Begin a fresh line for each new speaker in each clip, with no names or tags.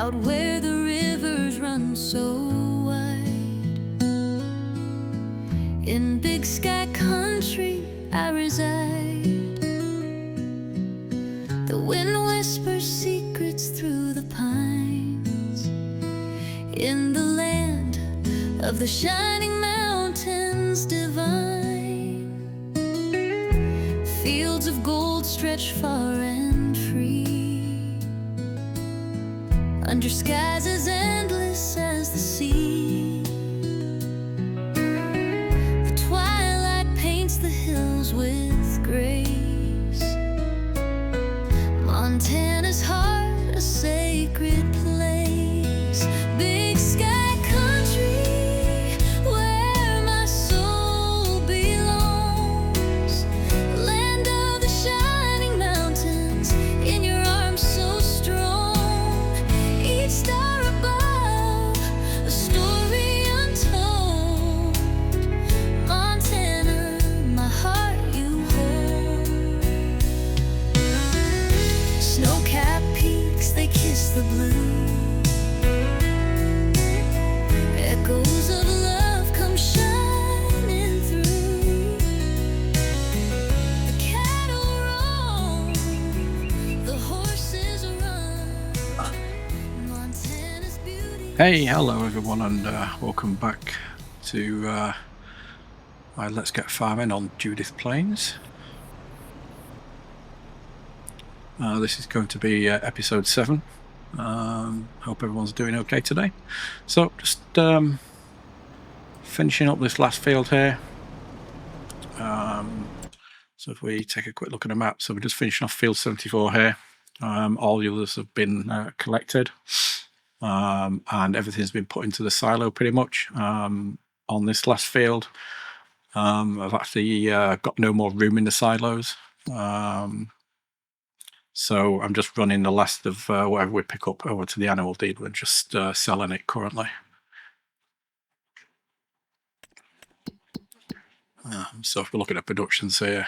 out where the rivers run so wide. In big sky country I reside. The wind whispers secrets through the pines. In the land of the shining mountains divine, fields of gold stretch far and free, under skies as endless as the sea. The twilight paints the hills with grace. Montana's heart, a sacred place. Big sky country, where my soul belongs. Land of the shining mountains, in your arms so strong. Each star above, a story untold. Montana, my heart you hold. Snow-capped peaks, they kiss the blue. Echoes of love come shining through. The cattle roam, the horses run. Montana's beauty.
Hey, hello everyone, and welcome back to my Let's Get Farming on Judith Plains. This is going to be episode 7. Hope everyone's doing okay today. So just finishing up this last field here. So if we take a quick look at the map, so we're just finishing off field 74 here. All the others have been collected, and everything's been put into the silo pretty much. On this last field, I've actually got no more room in the silos. So I'm just running the last of whatever we pick up over to the animal dealer and just selling it currently. So if we're looking at productions here,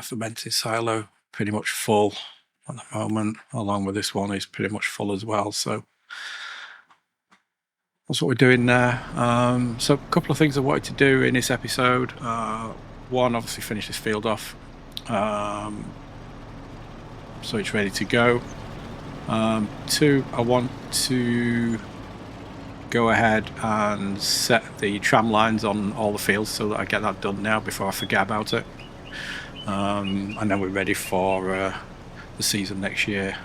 fermented silo pretty much full at the moment, along with this one is pretty much full as well. So that's what we're doing there. So a couple of things I wanted to do in this episode. One, obviously finish this field off. So it's ready to go. 2, I want to go ahead and set the tram lines on all the fields so that I get that done now before I forget about it. And then we're ready for the season next year.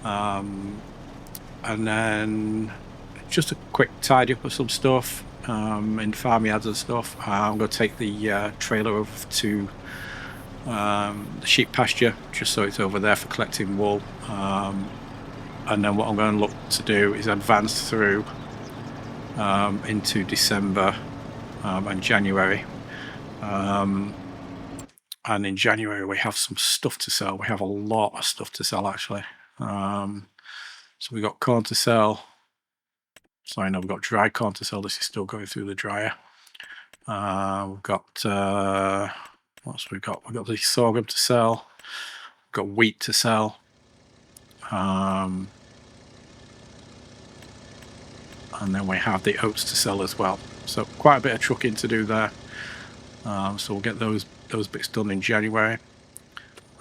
And then just a quick tidy up of some stuff in farmyards and stuff. I'm going to take the trailer over to the sheep pasture just so it's over there for collecting wool, and then what I'm going to look to do is advance through into December and January, and in January we have some stuff to sell. We have a lot of stuff to sell actually. So we've got corn to sell. Sorry, no, we've got dry corn to sell. This is still going through the dryer. We've got what else we've got? We've got the sorghum to sell. We've got wheat to sell. And then we have the oats to sell as well. So quite a bit of trucking to do there. So we'll get those bits done in January.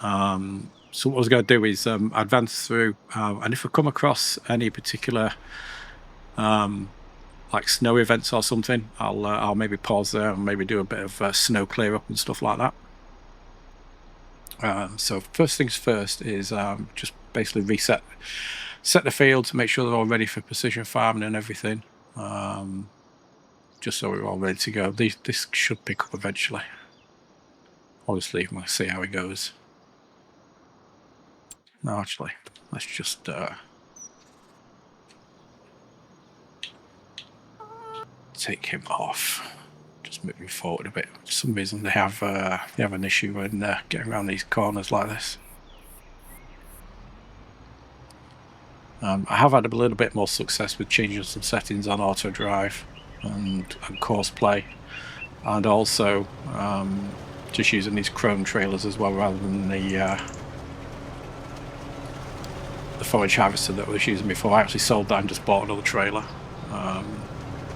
So what I was going to do is advance through, and if I come across any particular like snow events or something, I'll maybe pause there and maybe do a bit of snow clear up and stuff like that. So first things first is just basically set the field to make sure they're all ready for precision farming and everything. Just so we're all ready to go. This should pick up eventually. Obviously, we'll see how it goes. No, actually, let's just take him off. Just moving forward a bit. For some reason they have an issue when getting around these corners like this. I have had a little bit more success with changing some settings on auto drive and course play, and also just using these chrome trailers as well rather than the the forage harvester that I was using before. I actually sold that and just bought another trailer.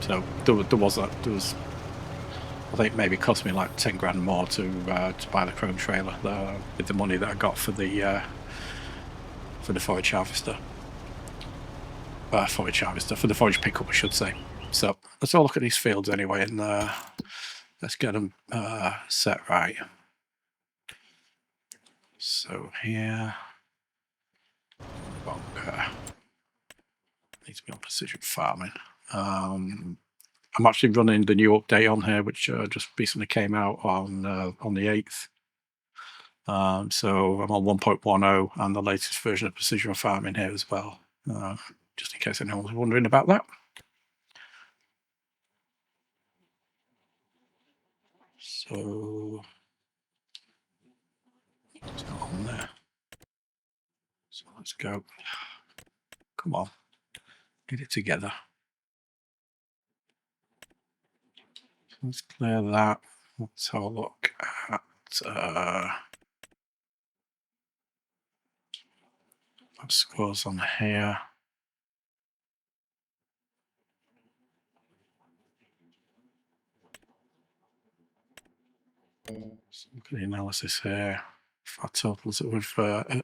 So there was I think maybe it cost me like 10 grand more to buy the chrome trailer with the money that I got for the forage harvester. For the forage pickup, I should say. So let's all look at these fields anyway, and let's get them set right. So here, needs to be on precision farming. I'm actually running the new update on here, which just recently came out on the 8th. So I'm on 1.10 and the latest version of precision farming here as well, just in case anyone was wondering about that. So it's not on there. So let's go. Come on, get it together. Let's clear that. Let's have a look at scores on here. So look at the analysis here. Our totals that we've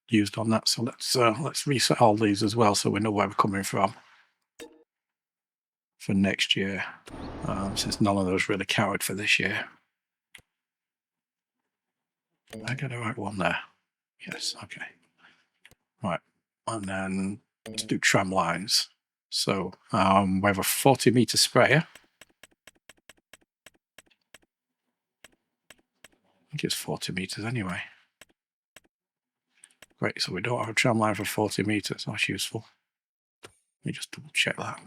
used on that. So let's reset all these as well, so we know where we're coming from for next year, since none of those really counted for this year. I got the right one there. Yes, okay. Right, and then let's do tram lines. So we have a 40-meter sprayer. I think it's 40 meters anyway. Great, so we don't have a tram line for 40 meters. That's useful. Let me just double check that.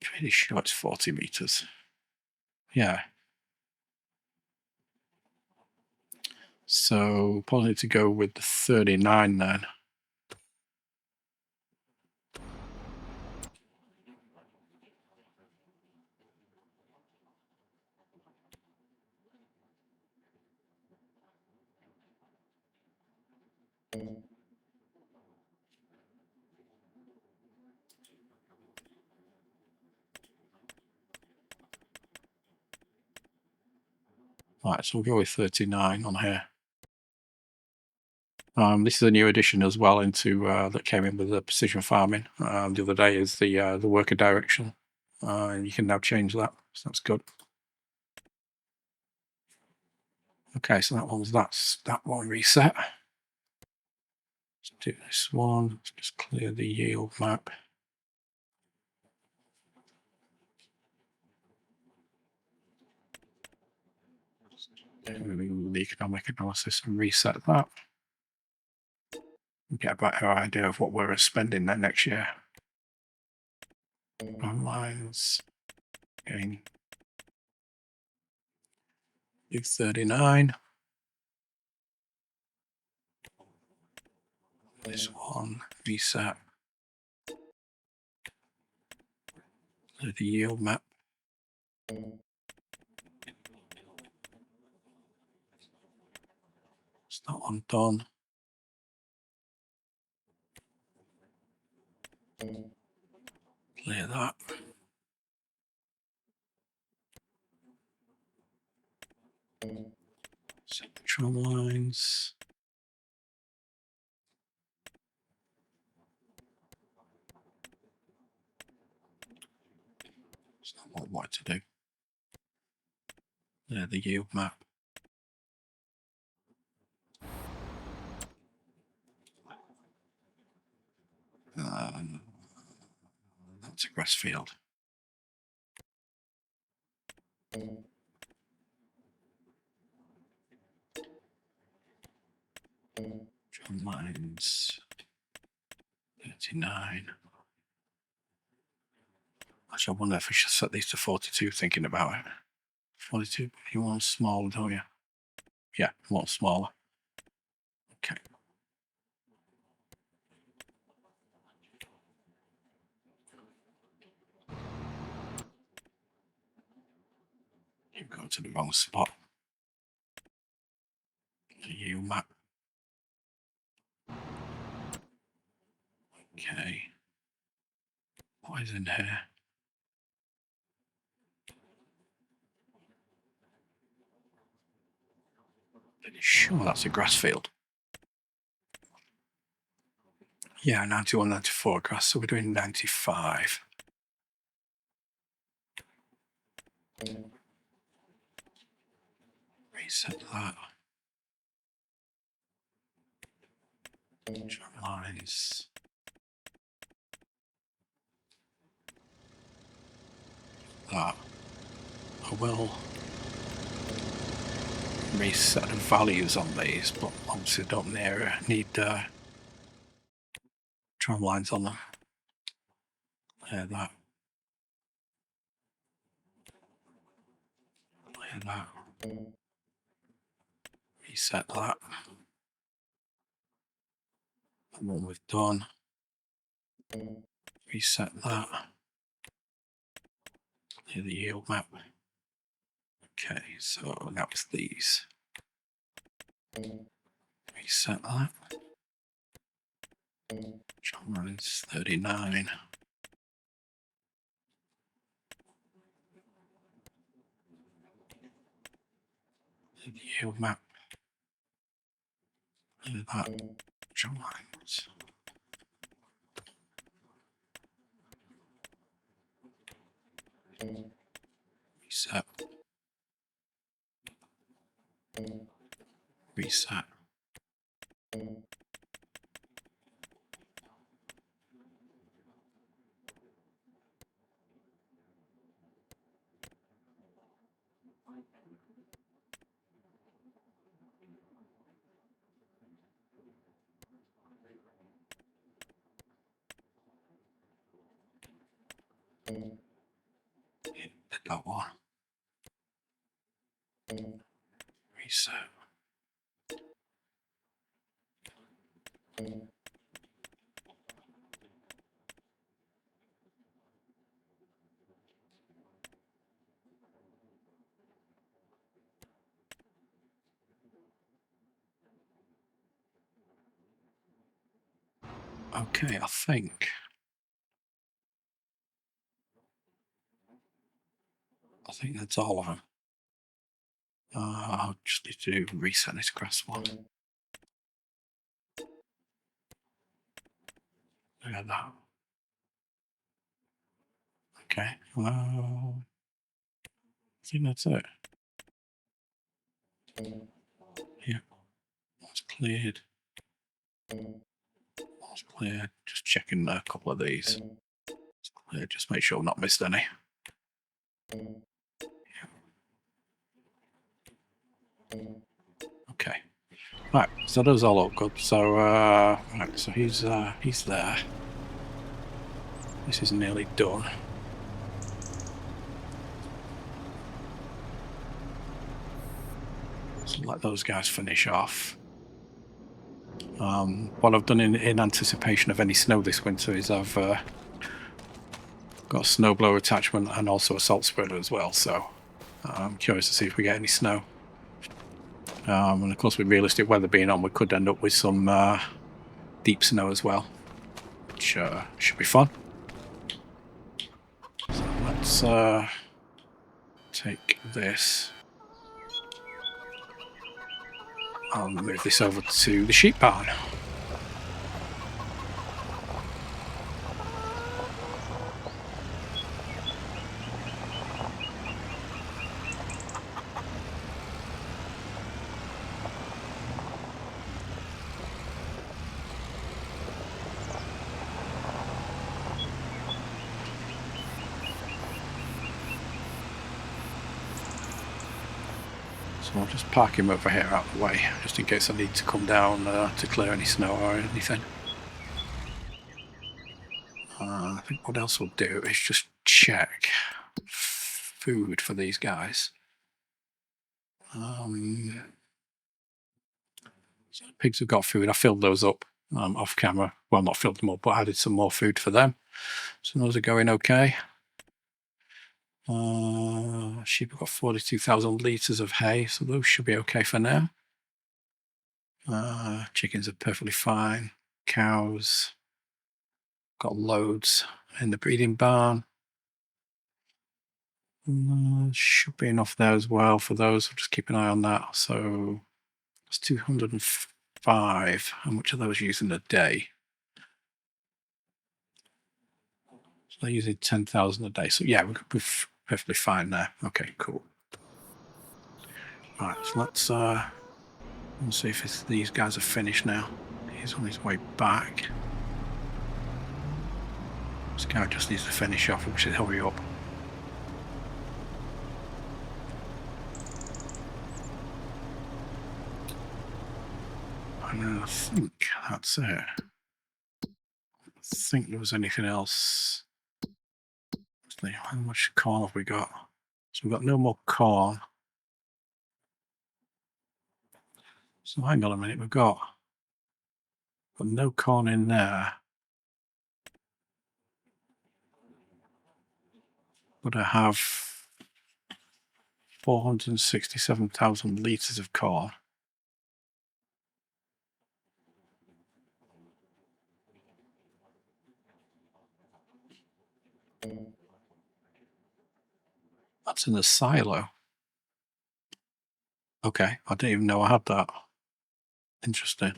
Pretty sure it's 40 meters. Yeah. So probably need to go with the 39 then. Right, so we'll go with 39 on here. This is a new addition as well into that came in with the precision farming the other day, is the worker direction. And you can now change that, so that's good. Okay, so that one reset. Let's do this one. Let's just clear the yield map. The economic analysis and reset that. Get a better idea of what we're spending there next year. Lines again. Do 39. This one reset. The yield map. It's that one done. Clear that. Set the tram lines. It's not what to do. There, the yield map. That's a grass field. Tram lines 39. Actually, I wonder if I should set these to 42, thinking about it. 42, you want smaller, don't you? Yeah, you want smaller. Okay. You've gone to the wrong spot. The yield map. What is in here? Pretty sure that's a grass field. Yeah, 91, 94 grass, so we're doing 95. Reset that. Drum lines. That. I will reset the values on these, but obviously don't need tram lines on them. Clear that. Clear that. Reset that. And what we've done. Reset that. Clear the yield map. Okay, so now it's these. Reset that. Drum lines 39. The yield map. Clear that. Drum lines. Reset. Reset. Did that one. Reset. Okay, I think that's all of them. I'll just need to reset this grass one. Look at that. Okay, I think that's it. Yeah, that's cleared. That's cleared. Just checking a couple of these. It's cleared. Just make sure I've not missed any. Okay. Right, so those all look good. So right, so he's there. This is nearly done. So let those guys finish off. What I've done in anticipation of any snow this winter is I've got a snowblower attachment and also a salt spreader as well. So I'm curious to see if we get any snow. And of course, with realistic weather being on, we could end up with some deep snow as well, which should be fun. So let's take this. I'll move this over to the sheep barn. So I'll just park him over here out of the way, just in case I need to come down to clear any snow or anything. I think what else we'll do is just check food for these guys. So the pigs have got food. I filled those up off camera. Well, not filled them up, but added some more food for them. So those are going okay. Sheep have got 42,000 litres of hay, so those should be okay for now. Chickens are perfectly fine. Cows got loads. in the breeding barn. Should be enough there as well for those. I'll just keep an eye on that. So it's 205. How much are those using a day? So they're using 10,000 a day. So yeah, we could be perfectly fine there. Okay, cool. All right, so let's see if these guys are finished now. He's on his way back. This guy just needs to finish off, which is hurry up. And I think that's it. I think there was anything else. How much corn have we got? So we've got no more corn. So hang on a minute, we've got no corn in there. But I have 467,000 litres of corn. That's in the silo. Okay, I didn't even know I had that. Interesting.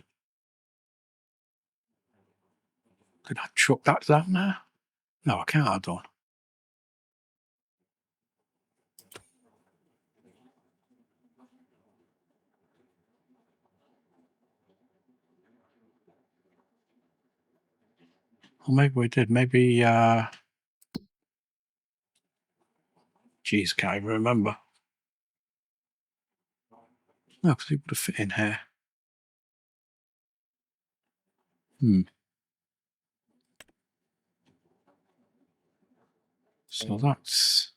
Did I chuck that down there? No, I can't have done. Well, maybe we did. Maybe, geez, can't even remember. No, because it would have fit in here. So that's...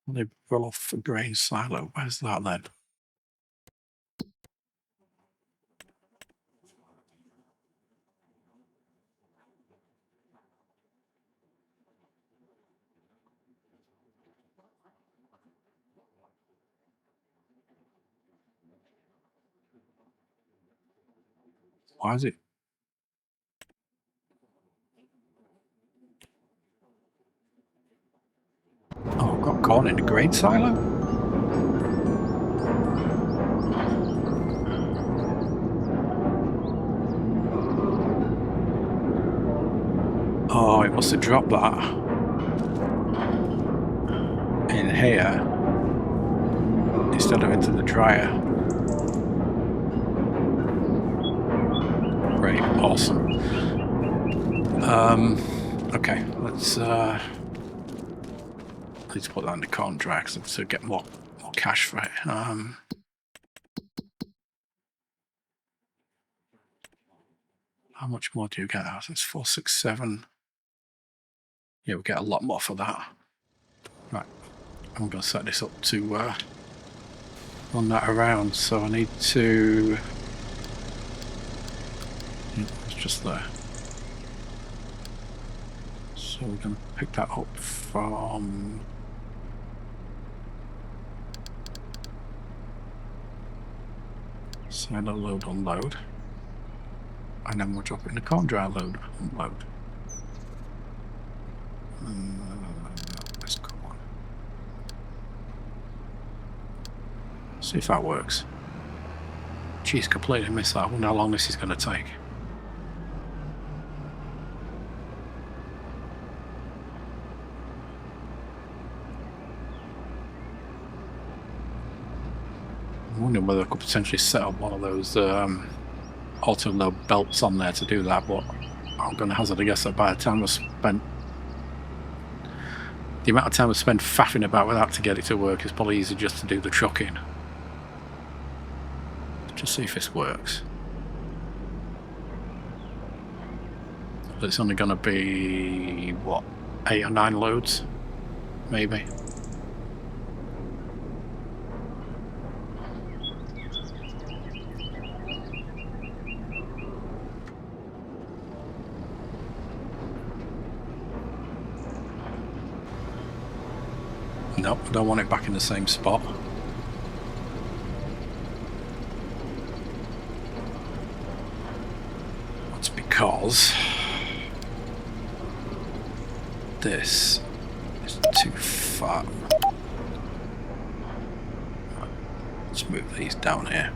They roll off the grain silo. Where's that then? Why is it? Oh, I've got corn in the grain silo? Oh, it must have dropped that in here instead of into the dryer. Great, awesome. Okay, let's put that in the corn dryer to get more cash for it. How much more do you get out? It's 467. Yeah, we get a lot more for that. Right, I'm going to set this up to run that around. So I need to. It's just there. So we're going to pick that up from. Silo load, unload. And then we'll drop it in the corn dryer load, unload. Let's go on. See if that works. Geez, completely missed that. I wonder how long this is going to take. I'm wondering whether I could potentially set up one of those auto load belts on there to do that, but I'm going to hazard a guess that by the time I spent the amount of time I spent faffing about with that to get it to work, is probably easier just to do the trucking. Just see if this works. But it's only going to be, what, 8 or 9 loads? Maybe. Nope, I don't want it back in the same spot. That's because this is too far. Let's move these down here.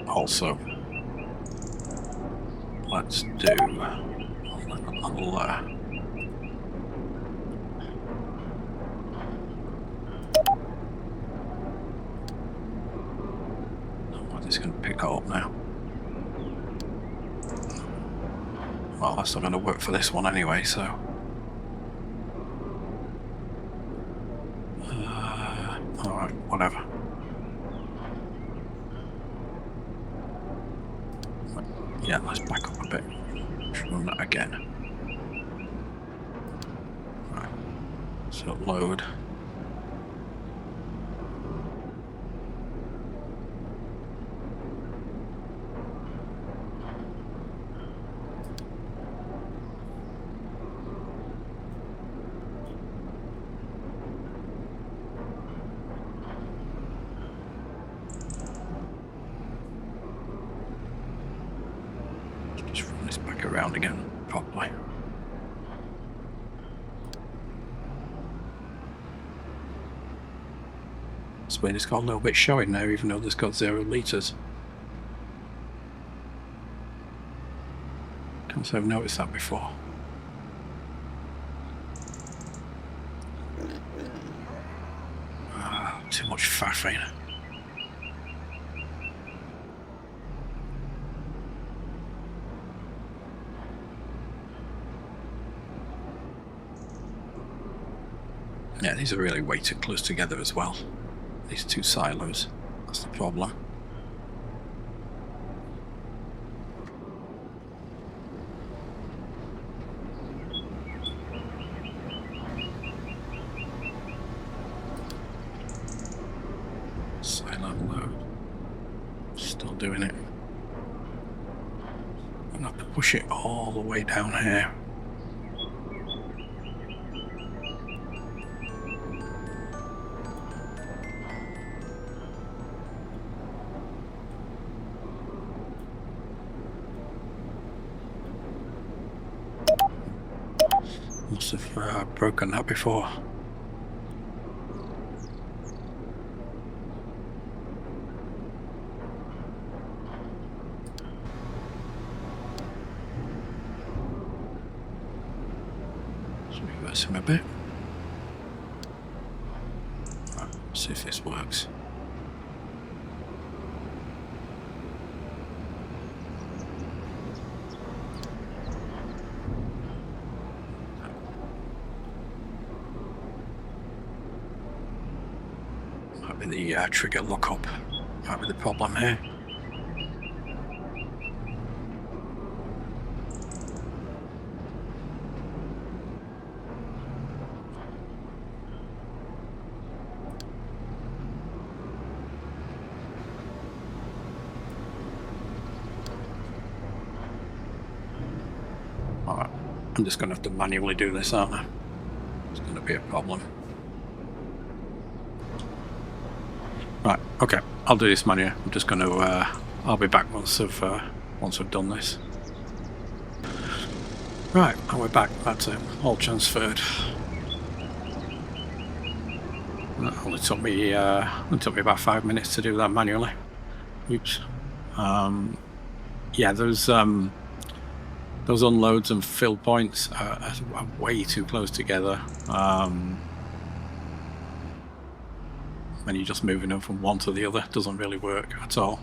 Also, let's do a little what is going to pick up now? Well, that's not going to work for this one anyway, so alright, whatever. Yeah, let's back up a bit. Let's run that again. Right. So load. Around again properly. It's weird, it's got a little bit showing now, even though this got 0 litres. Can't say I've noticed that before. Too much faffing. Yeah, these are really way too close together as well. These two silos. That's the problem. Silo load. Still doing it. I'm going to have to push it all the way down here. Must have broken that before. Let's reverse him a bit. Right, see if this works. The trigger lookup might be the problem here. Alright, I'm just going to have to manually do this, aren't I? It's going to be a problem. Right, okay, I'll do this manually. I'm just going to, I'll be back once I've done this. Right, and we're back. That's it, all transferred. That only took me about 5 minutes to do that manually. Oops. Yeah, those unloads and fill points are way too close together. When you're just moving them from one to the other, it doesn't really work at all.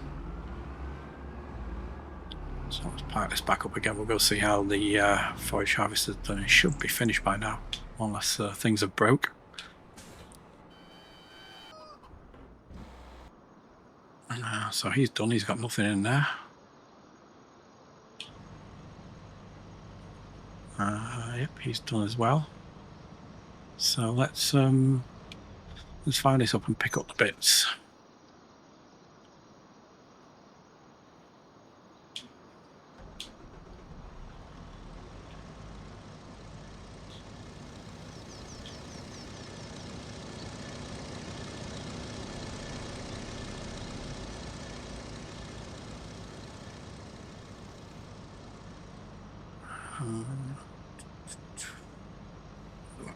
So let's park this back up again. We'll go see how the forage harvest is done. It should be finished by now, unless things have broke. So he's done, he's got nothing in there. Yep, he's done as well. So let's fire this up and pick up the bits.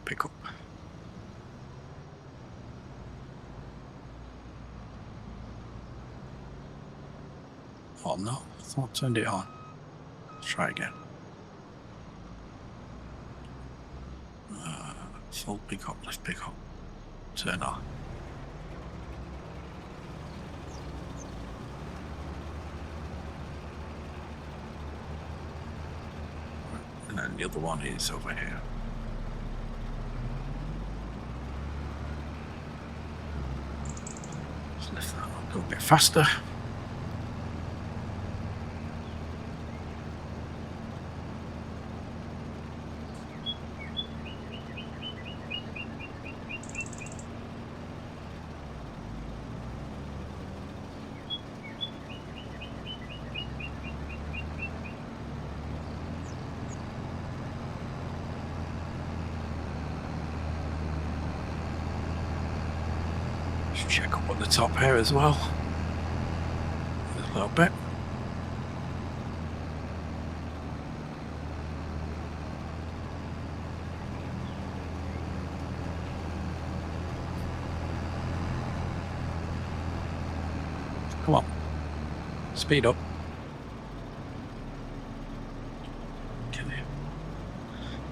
pick up. Oh no, I thought I turned it on. Let's try again. Full pick up, let's pick up. Turn on. And then the other one is over here. Let's lift that up, go a bit faster. Check up on the top here as well. A little bit. Come on. Speed up. Okay.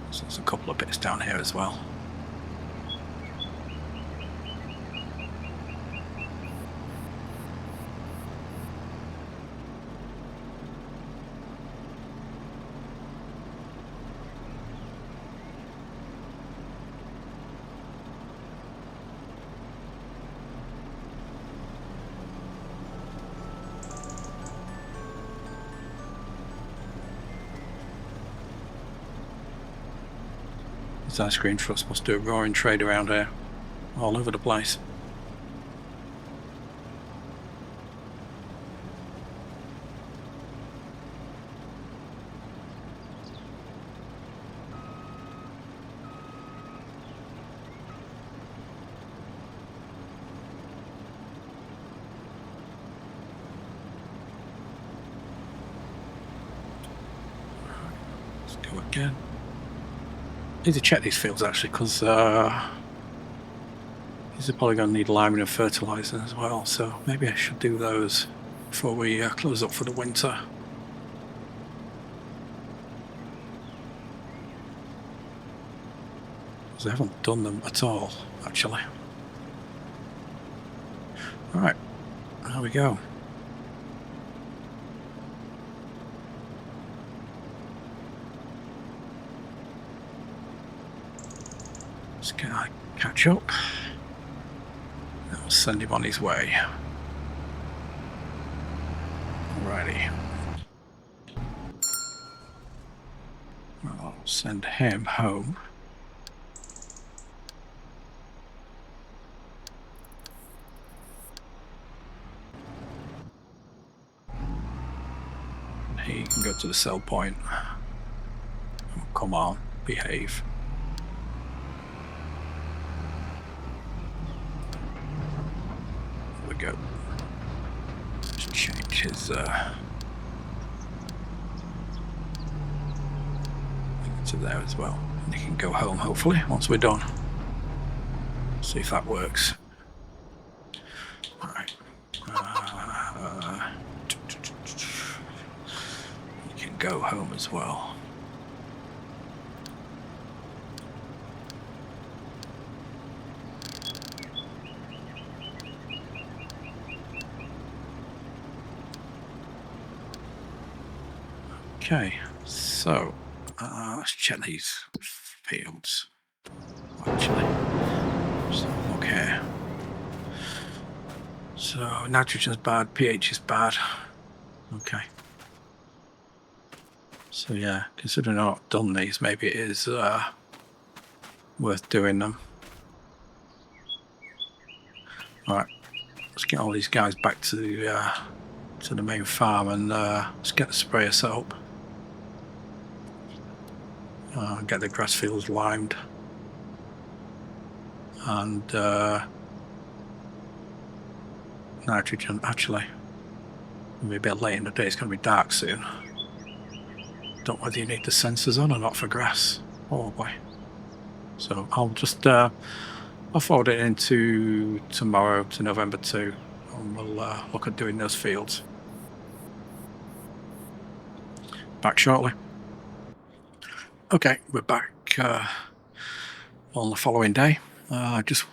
So there's a couple of bits down here as well. This ice cream truck must do a roaring trade around here, all over the place. Let's go again. Need to check these fields actually, because these are probably going to need liming and fertilizer as well, so maybe I should do those before we close up for the winter. Because I haven't done them at all actually. Alright, there we go. Can I catch up? I'll send him on his way. Alrighty. I'll send him home. He can go to the sell point. Oh, come on, behave. Go. Just change his to there as well. And he can go home hopefully once we're done. See if that works. Alright. He can go home as well. Okay, so let's check these fields. Actually, just look here. So nitrogen's bad, pH is bad. Okay. So yeah, considering I've not done these, maybe it is worth doing them. All right, let's get all these guys back to the main farm and let's get the sprayer set up. Get the grass fields limed, and nitrogen. Actually, maybe a bit late in the day. It's going to be dark soon. Don't know whether you need the sensors on or not for grass. Oh boy. So I'll just I'll forward it into tomorrow to November 2, and we'll look at doing those fields. Back shortly. Okay, we're back on the following day. I just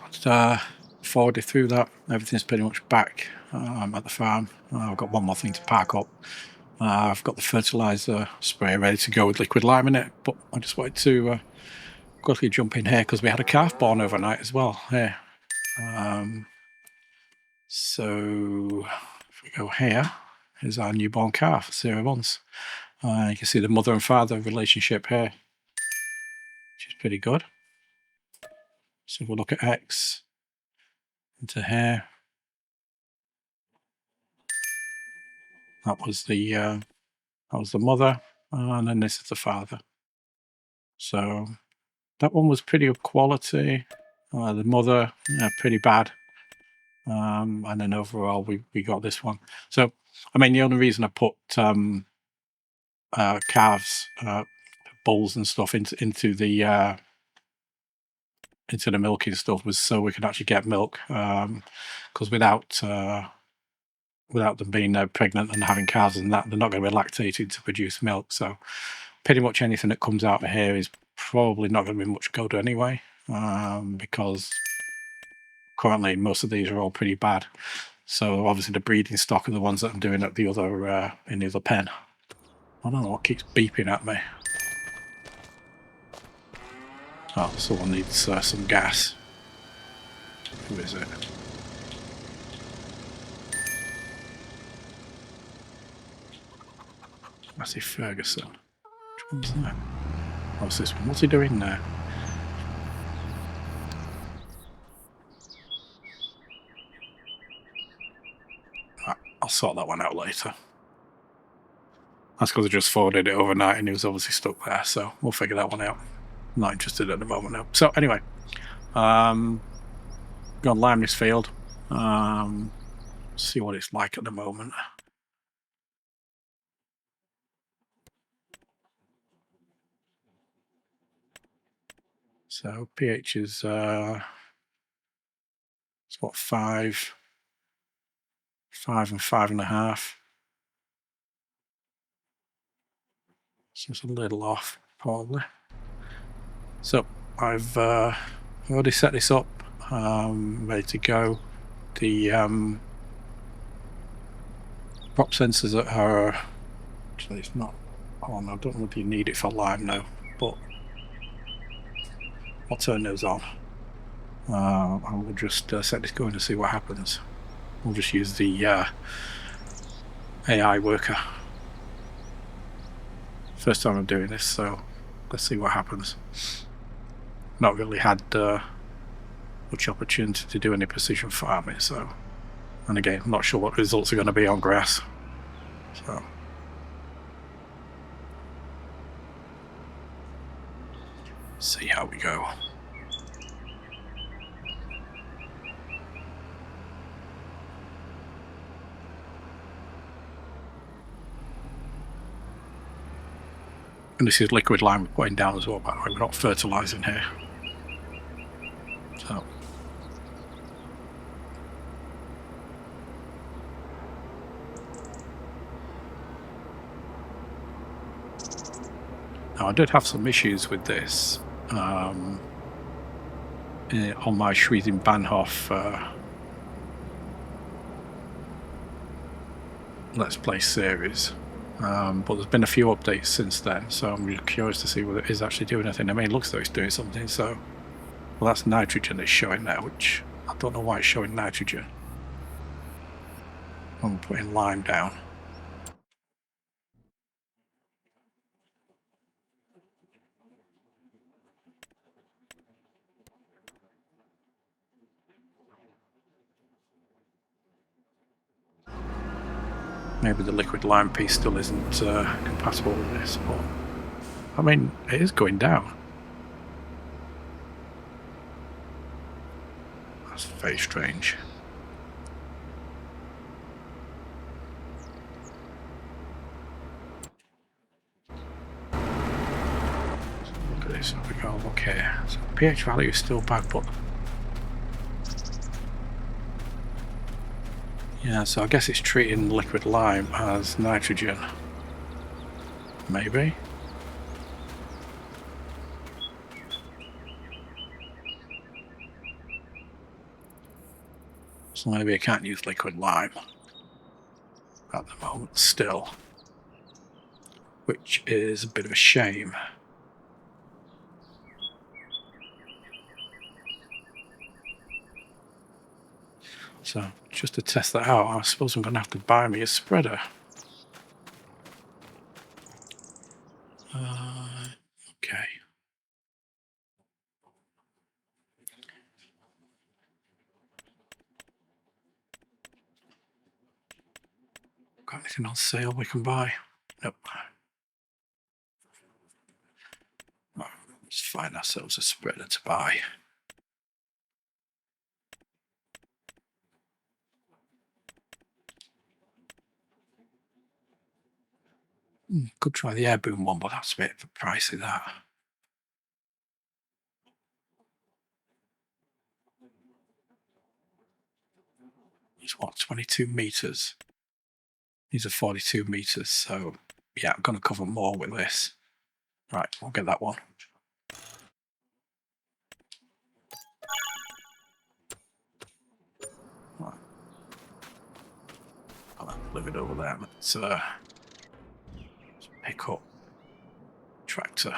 forwarded through that. Everything's pretty much back at the farm. I've got one more thing to pack up. I've got the fertilizer spray ready to go with liquid lime in it, but I just wanted to quickly jump in here because we had a calf born overnight as well here. So if we go here, here's our newborn calf, 0 months. You can see the mother and father relationship here, which is pretty good. So if we look at X into here, that was the mother, and then this is the father. So that one was pretty good quality. The mother, pretty bad. And then overall we got this one. So I mean, the only reason I put calves, bulls and stuff into the milking stuff was so we could actually get milk, because without them being pregnant and having calves and that, they're not going to be lactated to produce milk. So pretty much anything that comes out of here is probably not going to be much good anyway, because currently most of these are all pretty bad. So obviously the breeding stock are the ones that I'm doing at the other in the other pen. I don't know what keeps beeping at me. Oh, someone needs some gas. Who is it? Massive Ferguson. Which one's that? Oh, it's this one. What's he doing there? I'll sort that one out later. That's because I just forwarded it overnight and he was obviously stuck there, so we'll figure that one out. I'm not interested at the moment now. So anyway, go and lime this field. See what it's like at the moment. So pH is it's what, 5 and 5.5. So it's a little off probably. So I've already set this up, ready to go. The prop sensors that are actually, it's not on. I don't know if you need it for lime now, but I'll turn those on. I will just set this going to see what happens. We'll just use the AI worker. First time I'm doing this, so let's see what happens. Not really had much opportunity to do any precision farming, so, and again, I'm not sure what results are going to be on grass. So see how we go. And this is liquid lime we're putting down as well, by the way. We're not fertilizing here. So now I did have some issues with this on my Schweizing Bahnhof Let's Play series. But there's been a few updates since then, so I'm really curious to see whether it is actually doing anything. I mean, it looks like it's doing something, so... Well, that's nitrogen it's showing now, which I don't know why it's showing nitrogen. I'm putting lime down. Maybe the liquid lime piece still isn't compatible with this, but I mean, it is going down. That's very strange. Look at this, we go, look here. So pH value is still bad, but yeah, so I guess it's treating liquid lime as nitrogen. Maybe. So maybe I can't use liquid lime at the moment still, which is a bit of a shame. So just to test that out, I suppose I'm going to have to buy me a spreader. Okay. Got anything on sale we can buy? Nope. Right, let's find ourselves a spreader to buy. Could try the Airboom one, but that's a bit pricey, that. It's what, 22 meters? These are 42 meters, so yeah, I'm going to cover more with this. Right, we'll get that one. Right. I'll leave it over there. Let's pick up tractor.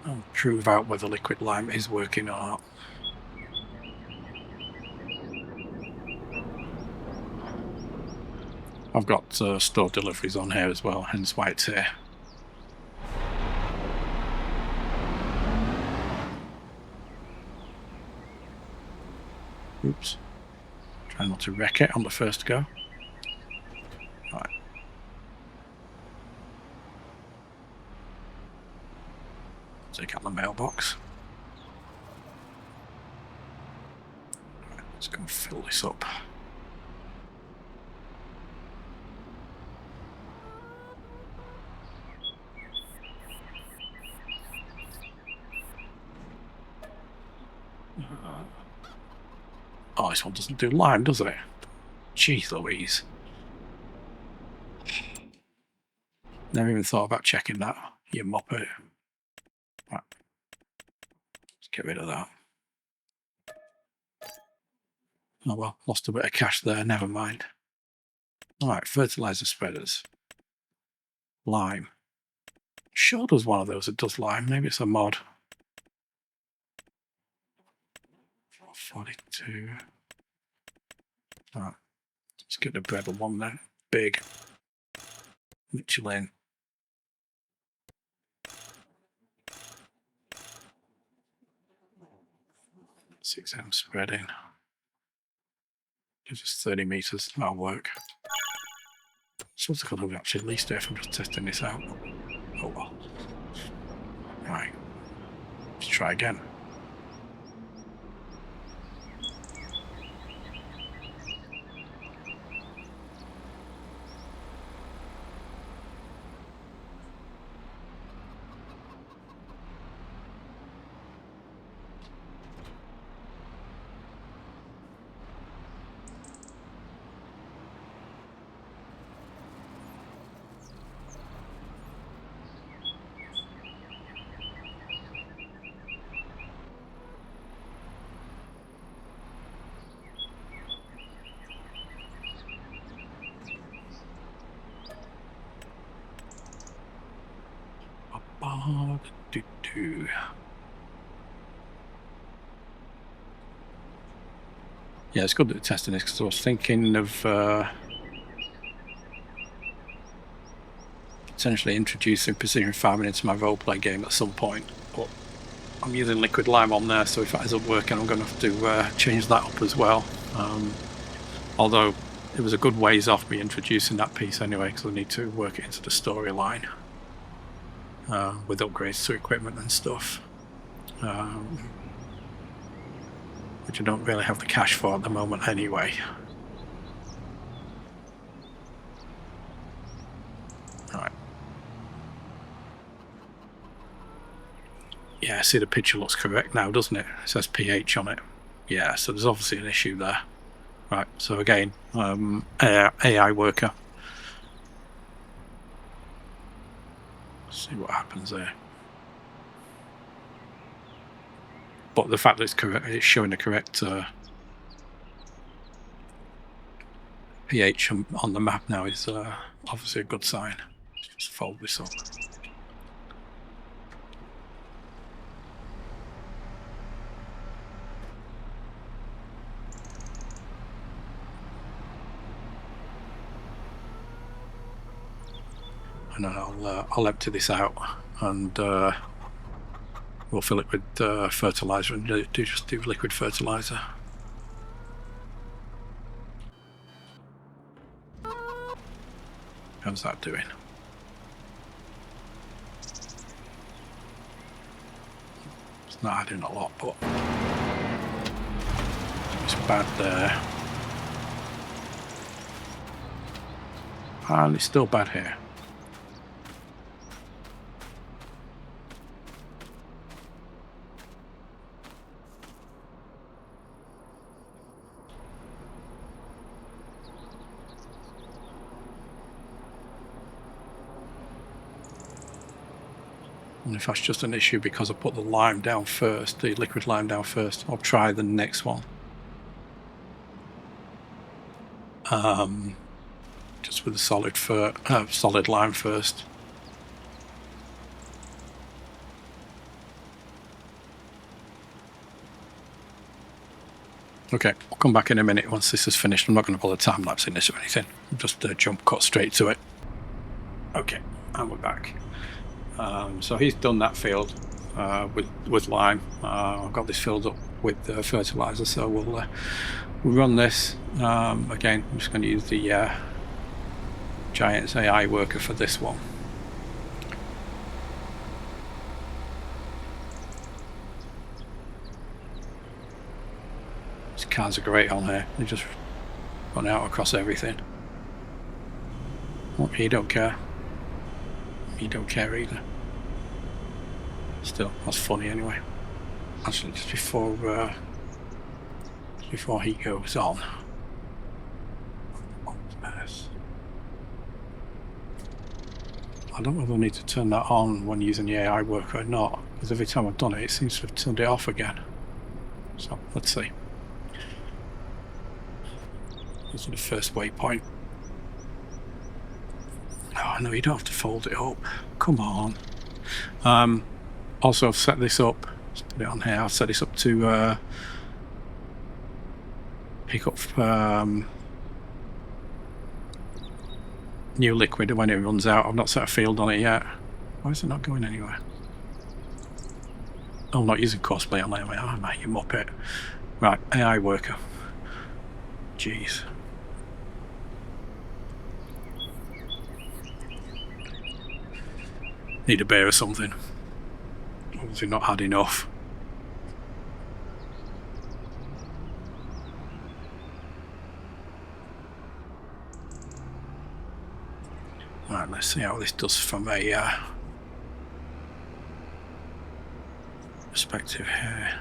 I'll prove out whether liquid lime is working or not. I've got store deliveries on here as well, hence why it's here. Oops. Try not to wreck it on the first go. Right. Take out the mailbox. Right, let's go and fill this up. Oh, this one doesn't do lime, does it? Jeez Louise. Never even thought about checking that. You muppet. Right. Let's get rid of that. Oh well, lost a bit of cash there, never mind. Alright, fertilizer spreaders. Lime. Sure there's one of those that does lime, maybe it's a mod. 42. Alright, let's get the bread one then. Big. Michelin. Six M spreading. Gives us 30 meters. That'll work. So what's it going to actually at least if I'm just testing this out. Oh well. Right. Let's try again. Yeah, it's good that they're testing this because I was thinking of potentially introducing precision farming into my roleplay game at some point. But I'm using liquid lime on there, so if that isn't working, I'm going to have to change that up as well. Although it was a good ways off me introducing that piece anyway, because I need to work it into the storyline with upgrades to equipment and stuff. Which I don't really have the cash for at the moment anyway. Alright, Yeah, see, the picture looks correct now, doesn't it? It says pH on it. Yeah, so there's obviously an issue there. Right, so again, AI worker. Let's see what happens there. But the fact that it's correct, it's showing the correct pH on the map now is obviously a good sign. Let's just fold this up. And then I'll empty this out, and we'll fill it with fertilizer, and just do liquid fertilizer. How's that doing? It's not adding a lot, but it's bad there. And it's still bad here. And if that's just an issue because I put the lime down first, the liquid lime down first, I'll try the next one. Just with the solid lime first. Okay, I'll come back in a minute once this is finished. I'm not going to bother time-lapsing this or anything. I'll just cut straight to it. Okay, and we're back. So he's done that field with lime. I've got this filled up with fertilizer, so we'll run this. Again, I'm just going to use the Giants AI worker for this one. These cars are great on here. They just run out across everything. Oh, you don't care. You don't care either. Still, that's funny anyway. Actually, just before he goes on. I don't know if I need to turn that on when using the AI worker or not, because every time I've done it, it seems to have turned it off again. So, let's see. This is the first waypoint. Oh, no, you don't have to fold it up. Come on. Also, I've set this up. Let's put it on here. I've set this up to pick up new liquid when it runs out. I've not set a field on it yet. Why is it not going anywhere? Oh, I'm not using cosplay on there. Oh, mate, you muppet. Right, AI worker. Jeez. Need a bear or something. Obviously not had enough. Right, let's see how this does from a perspective here.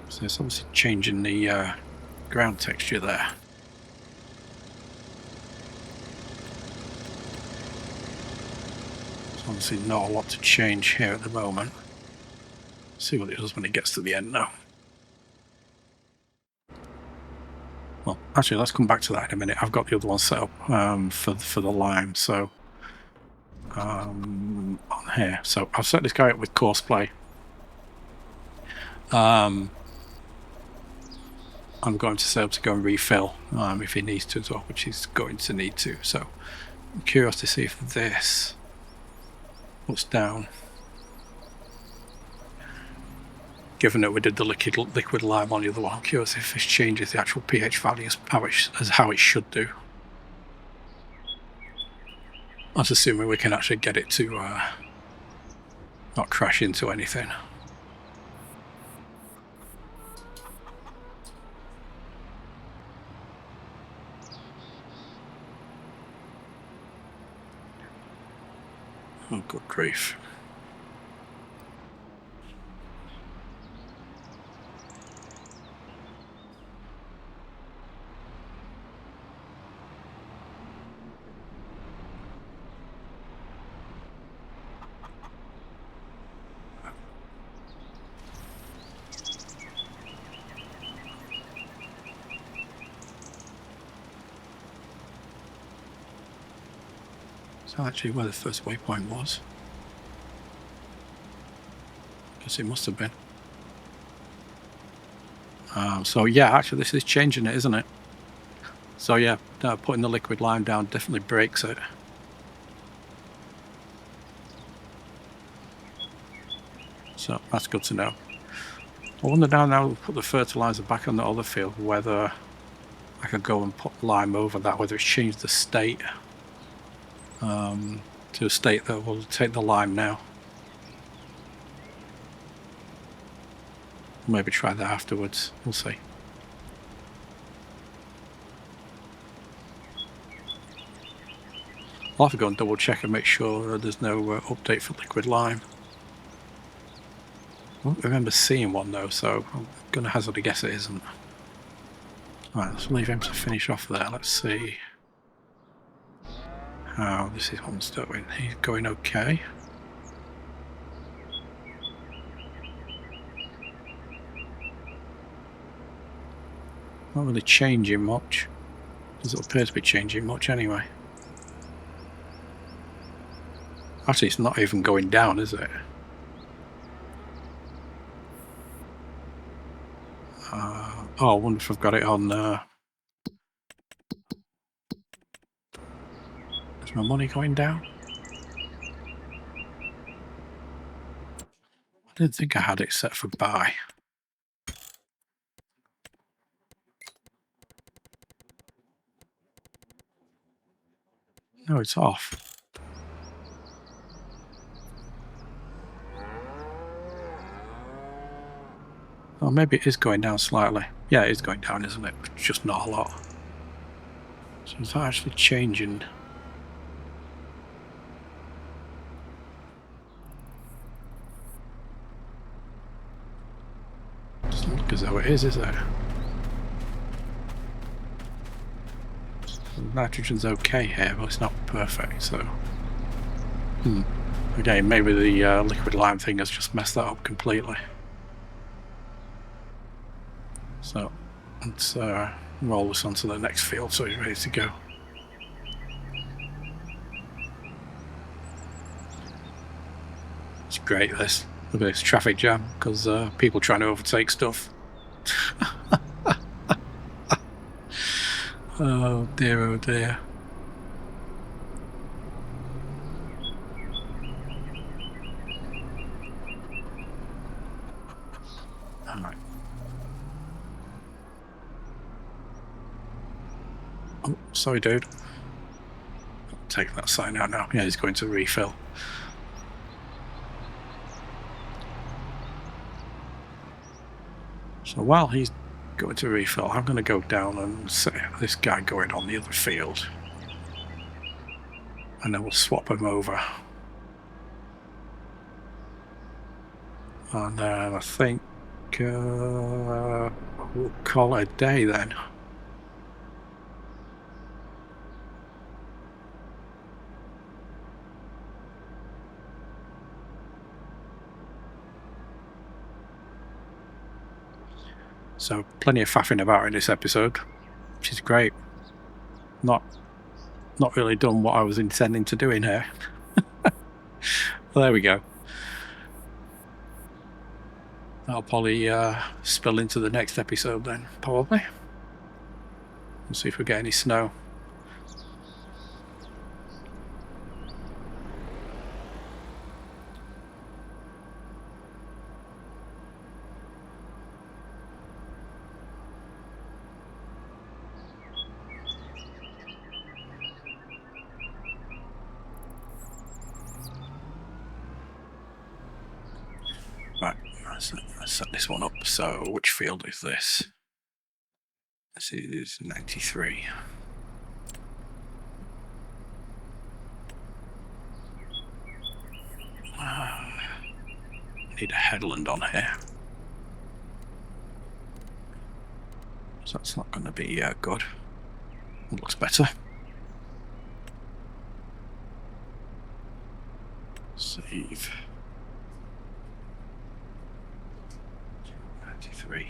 So it's obviously changing the ground texture there. There's obviously not a lot to change here at the moment. See what it does when it gets to the end now. Well, actually, let's come back to that in a minute. I've got the other one set up for the lime, so on here. So I've set this guy up with courseplay. I'm going to set up to go and refill if he needs to as well, which he's going to need to. So I'm curious to see if this puts down. Given that we did the liquid lime on the other one, I'm curious if this changes the actual pH value as how it should do. That's assuming we can actually get it to not crash into anything. Oh, good grief. So actually where the first waypoint was. Guess it must have been. So yeah, actually this is changing it, isn't it? So yeah, putting the liquid lime down definitely breaks it. So that's good to know. I wonder now we put the fertilizer back on the other field, whether I could go and put lime over that, whether it's changed the state to a state that will take the lime now. Maybe try that afterwards, we'll see. I'll have to go and double check and make sure there's no update for liquid lime. I don't remember seeing one though, so I'm going to hazard a guess it isn't. Alright, let's leave him to finish off there. Let's see how this one's doing. He's going okay. Not really changing much. Doesn't appear to be changing much anyway. Actually, it's not even going down, is it? Oh, I wonder if I've got it on... Is my money going down? I didn't think I had it set for buy. No, it's off. Oh, maybe it is going down slightly. Yeah, it is going down, isn't it? But just not a lot. So it's not actually changing. Doesn't look as though it is it? The nitrogen's okay here, but it's not perfect, so... Again, maybe the liquid lime thing has just messed that up completely. So let's roll this onto the next field so he's ready to go. It's great, this. Look at this traffic jam, because people trying to overtake stuff. Oh dear, oh dear. Alright. Oh, sorry dude. Take that sign out now. Yeah, he's going to refill. So while he's going to refill, I'm going to go down and see this guy going on the other field. And then we'll swap him over. And then I think we'll call it a day then. So plenty of faffing about in this episode, which is great. Not really done what I was intending to do in here. Well, there we go. That'll probably spill into the next episode then, probably. We'll see if we get any snow. Right, let's set this one up. So, which field is this? This is 93. Need a headland on here. So that's not going to be good. It looks better. Save. 93.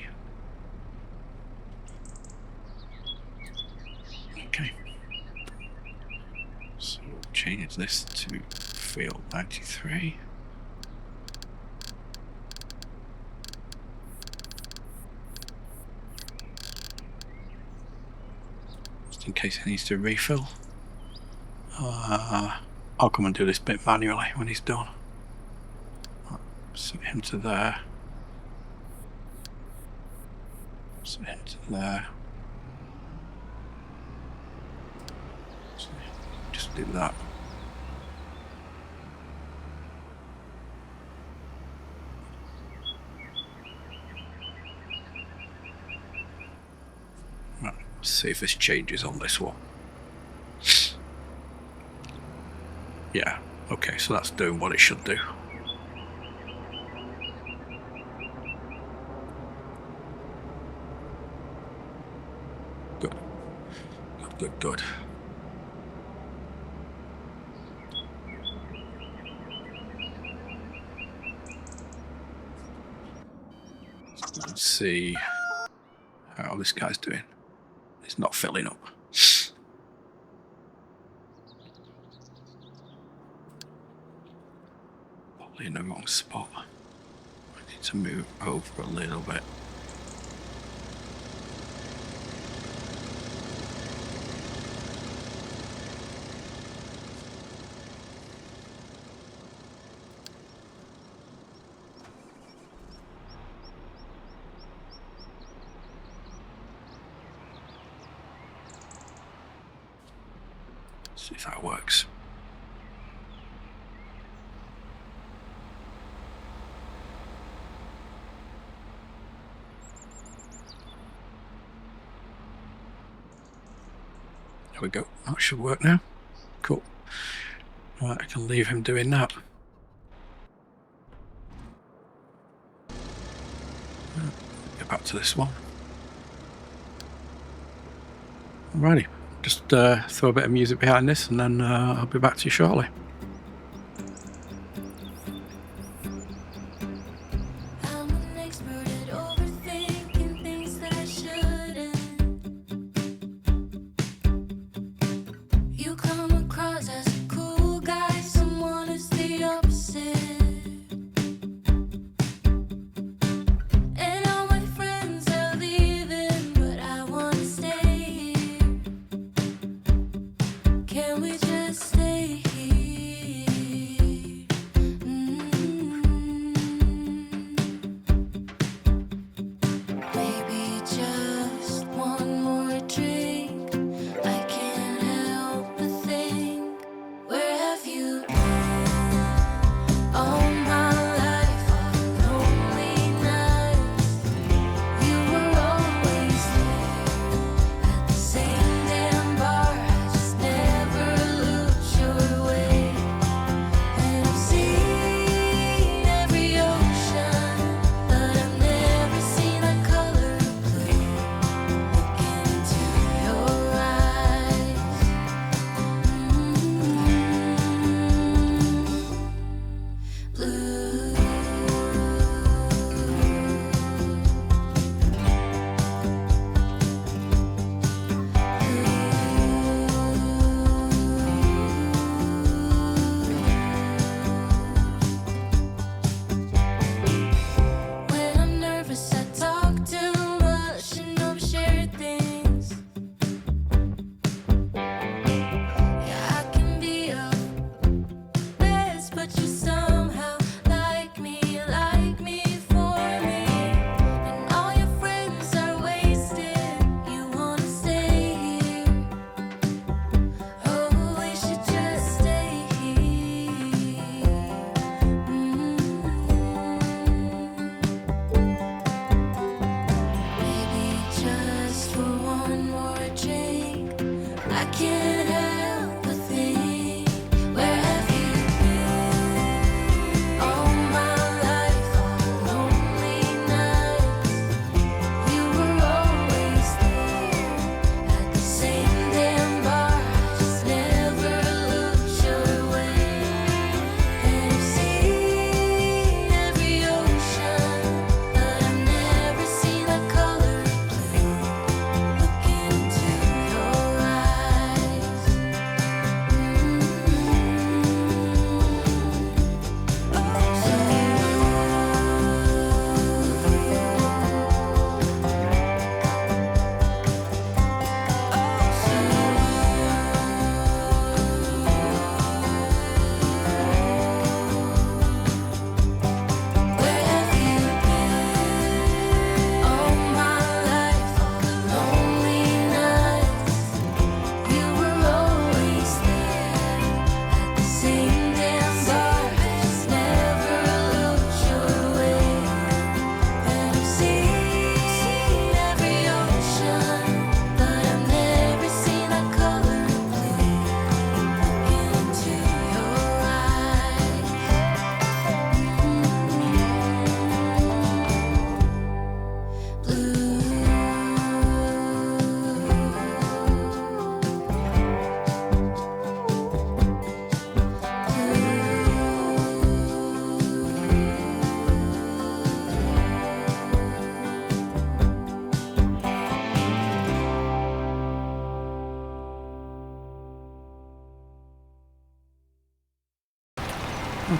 Okay. So we'll change this to field 93. Just in case he needs to refill. I'll come and do this bit manually when he's done. Set him to there. Set him to there. So just do that. Right, let's see if this changes on this one. Yeah, okay, so that's doing what it should do. Good. Good, good, good. Let's see how this guy's doing. It's not filling up. In the wrong spot. I need to move over a little bit. See if that works. There we go. That should work now. Cool. Right, I can leave him doing that. Get back to this one. Alrighty. Just throw a bit of music behind this and then I'll be back to you shortly.
Can we just stay here?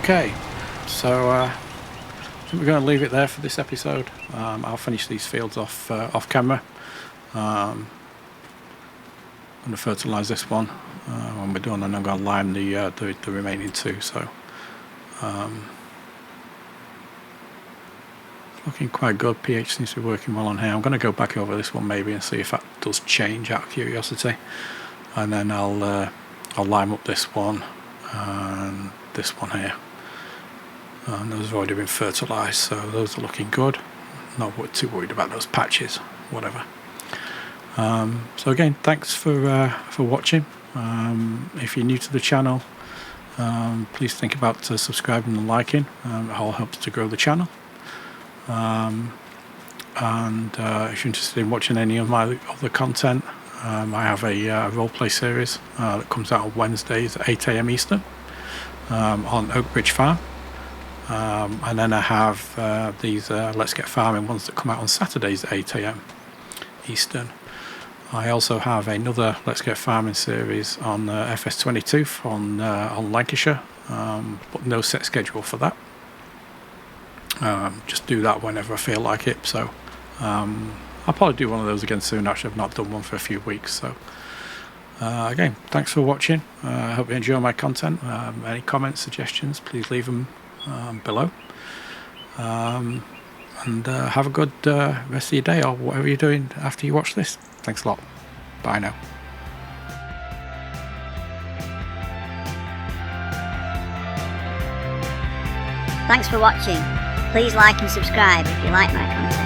Okay, so I think we're going to leave it there for this episode. I'll finish these fields off camera. I'm going to fertilise this one when we're done, and I'm going to lime the remaining two. So looking quite good. pH seems to be working well on here. I'm going to go back over this one maybe and see if that does change out of curiosity, and then I'll lime up this one and this one here. And those have already been fertilised, so those are looking good. Not too worried about those patches, whatever. So again, thanks for watching. If you're new to the channel, please think about subscribing and liking. It all helps to grow the channel. And if you're interested in watching any of my other content, I have a roleplay series that comes out on Wednesdays at 8 AM Eastern on Oak Ridge Farm. And then I have these Let's Get Farming ones that come out on Saturdays at 8 AM Eastern. I also have another Let's Get Farming series on FS25 on Lancashire, but no set schedule for that. Just do that whenever I feel like it. So I'll probably do one of those again soon. Actually, I've not done one for a few weeks. So again, thanks for watching. I hope you enjoy my content. Any comments, suggestions, please leave them below. And have a good rest of your day, or whatever you're doing after you watch this. Thanks a lot. Bye now.
Thanks for watching. Please like and subscribe if you like my content.